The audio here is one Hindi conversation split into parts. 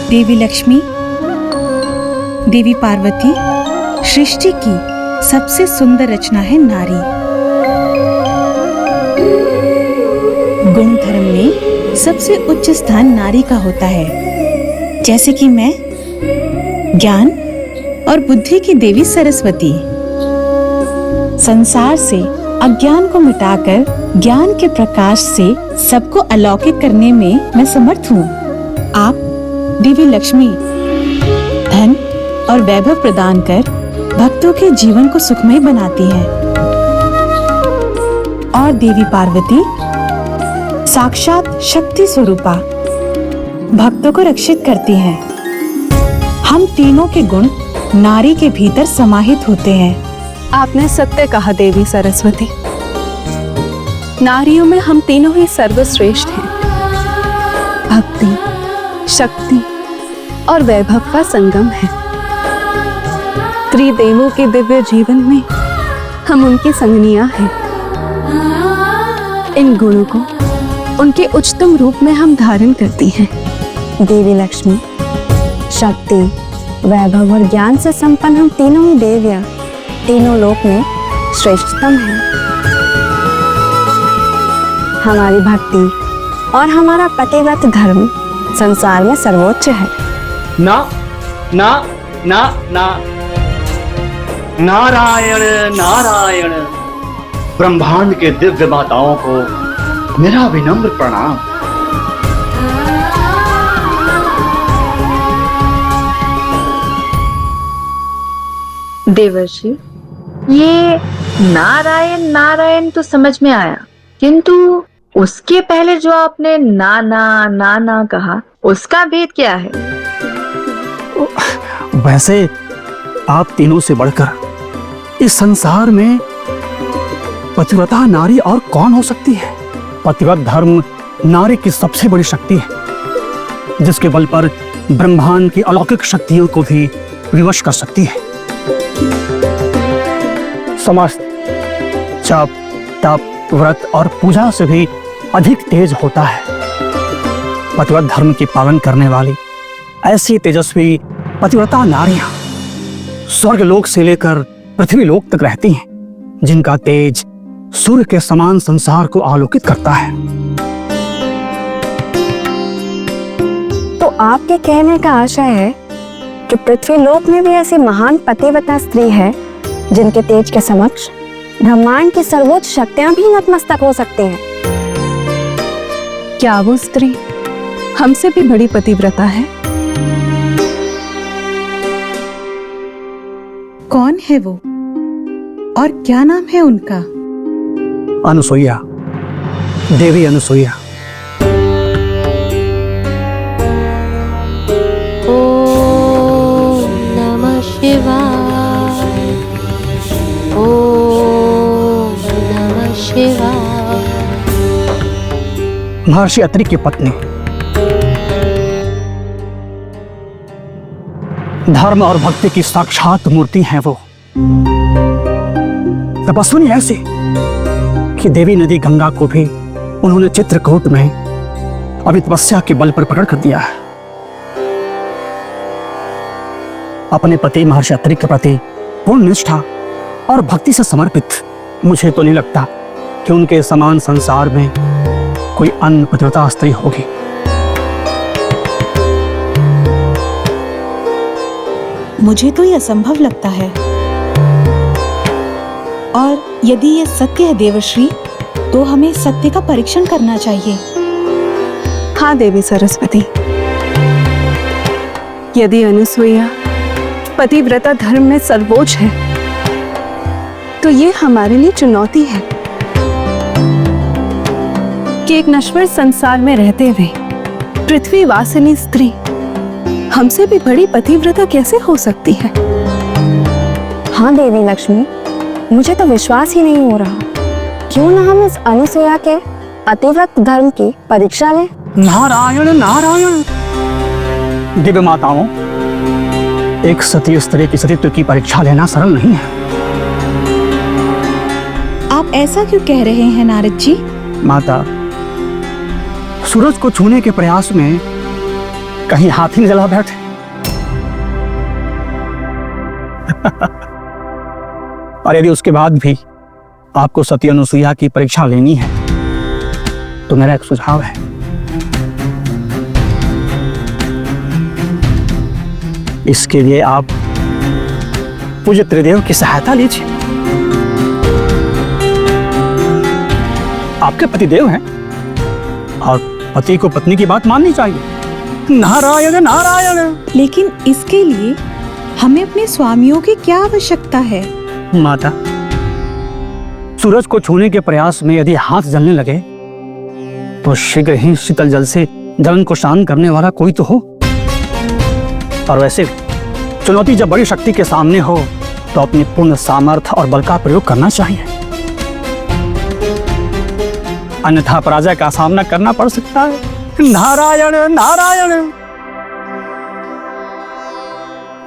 देवी लक्ष्मी, देवी पार्वती, सृष्टि की सबसे सुंदर रचना है नारी। गुण धर्म में सबसे उच्च स्थान नारी का होता है। जैसे कि मैं ज्ञान और बुद्धि की देवी सरस्वती, संसार से अज्ञान को मिटाकर ज्ञान के प्रकाश से सबको अलौकिक करने में मैं समर्थ हूँ। आप देवी लक्ष्मी धन और वैभव प्रदान कर भक्तों के जीवन को सुखमय बनाती है, और देवी पार्वती साक्षात शक्ति स्वरूपा भक्तों को रक्षित करती हैं। हम तीनों के गुण नारी के भीतर समाहित होते हैं। आपने सत्य कहा देवी सरस्वती। नारियों में हम तीनों ही सर्वश्रेष्ठ हैं। भक्ति, शक्ति और वैभव का संगम है। त्रिदेवों के दिव्य जीवन में हम उनकी संगनियां हैं। इन गुणों को उनके उच्चतम रूप में हम धारण करती हैं। देवी लक्ष्मी शक्ति, वैभव और ज्ञान से संपन्न हम तीनों ही देवियां तीनों लोक में श्रेष्ठतम हैं। हमारी भक्ति और हमारा पतिव्रत धर्म संसार में सर्वोच्च है। ना ना ना ना, नारायण नारायण। ब्रह्मांड के दिव्य माताओं को मेरा विनम्र प्रणाम। देवर्षि, ये नारायण नारायण तो समझ में आया, किंतु उसके पहले जो आपने नाना नाना कहा, उसका भेद क्या है? वैसे आप तीनों से बढ़कर इस संसार में पतिव्रता नारी और कौन हो सकती है। पतिव्रत धर्म नारी की सबसे बड़ी शक्ति है, जिसके बल पर ब्रह्मांड की अलौकिक शक्तियों को भी विवश कर सकती है। समस्त जप, तप, व्रत और पूजा से भी अधिक तेज होता है। पतिव्रत धर्म की पालन करने वाली ऐसी तेजस्वी पतिव्रता नारियां स्वर्ग लोक से लेकर पृथ्वी लोक तक रहती हैं, जिनका तेज सूर्य के समान संसार को आलोकित करता है। तो आपके कहने का आशय है कि पृथ्वी लोक में भी ऐसी महान पतिव्रता स्त्री है जिनके तेज के समक्ष ब्रह्मांड की सर्वोच्च शक्तियां भी नतमस्तक हो सकती हैं। क्या वो स्त्री हमसे भी बड़ी पतिव्रता है? कौन है वो और क्या नाम है उनका? अनुसुईया, देवी अनुसुईया। ओम नमः शिवाय, ओम नमः शिवाय। महर्षि अत्रि की पत्नी, धर्म और भक्ति की साक्षात मूर्ति हैं वो। तपस्विनी ऐसी कि देवी नदी गंगा को भी उन्होंने चित्रकूट में अभी तपस्या के बल पर पकड़ कर दिया है। अपने पति महर्षि अत्रि के प्रति पूर्ण निष्ठा और भक्ति से समर्पित मुझे तो नहीं लगता कि उनके समान संसार में कोई अन्य पतिव्रता स्त्री होगी। मुझे तो ये असंभव लगता है, और यदि ये सत्य है देवर्षि, तो हमें सत्य का परीक्षण करना चाहिए। हाँ देवी सरस्वती, यदि अनुसुईया पतिव्रता धर्म में सर्वोच्च है, तो ये हमारे लिए चुनौती है कि एक नश्वर संसार में रहते हुए पृथ्वी वासिनी स्त्री हमसे भी बड़ी पतिव्रता कैसे हो सकती है? हाँ देवी लक्ष्मी, मुझे तो विश्वास ही नहीं हो रहा। क्यों ना हम इस अनुसुईया के पतिव्रत धर्म की परीक्षा लें? नारायण नारायण। दिव्य माताओं, एक सती स्त्री की सतीत्व की परीक्षा लेना सरल नहीं है। आप ऐसा क्यों कह रहे हैं नारद जी? माता, सूरज को छूने के प्रयास में कहीं हाथ ही न जला बैठे। और यदि उसके बाद भी आपको सती अनुसुईया की परीक्षा लेनी है तो मेरा एक सुझाव है। इसके लिए आप पूज्य त्रिदेव की सहायता लीजिए। आपके पतिदेव हैं और पति को पत्नी की बात माननी चाहिए। नारायण नारायण। लेकिन इसके लिए हमें अपने स्वामियों की क्या आवश्यकता है? माता, सूरज को छूने के प्रयास में यदि हाथ जलने लगे तो शीघ्र ही शीतल जल से जलन को शांत करने वाला कोई तो हो। और वैसे चुनौती जब बड़ी शक्ति के सामने हो तो अपनी पूर्ण सामर्थ्य और बल का प्रयोग करना चाहिए, अन्यथा पराजय का सामना करना पड़ सकता है। नारायण नारायण।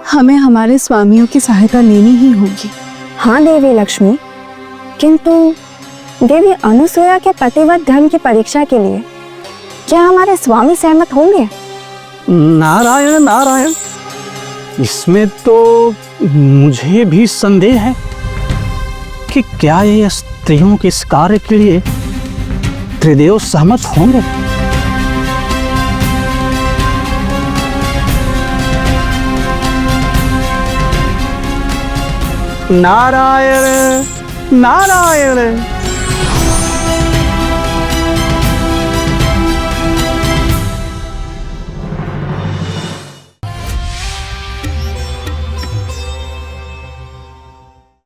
हमें हमारे स्वामियों की सहायता लेनी ही होगी। हाँ देवी लक्ष्मी, किंतु देवी अनुसुईया के पतिव्रत धर्म की परीक्षा के लिए क्या हमारे स्वामी सहमत होंगे? नारायण नारायण। इसमें तो मुझे भी संदेह है कि क्या ये स्त्रियों के इस कार्य के लिए त्रिदेव सहमत होंगे। नारायण नारायण।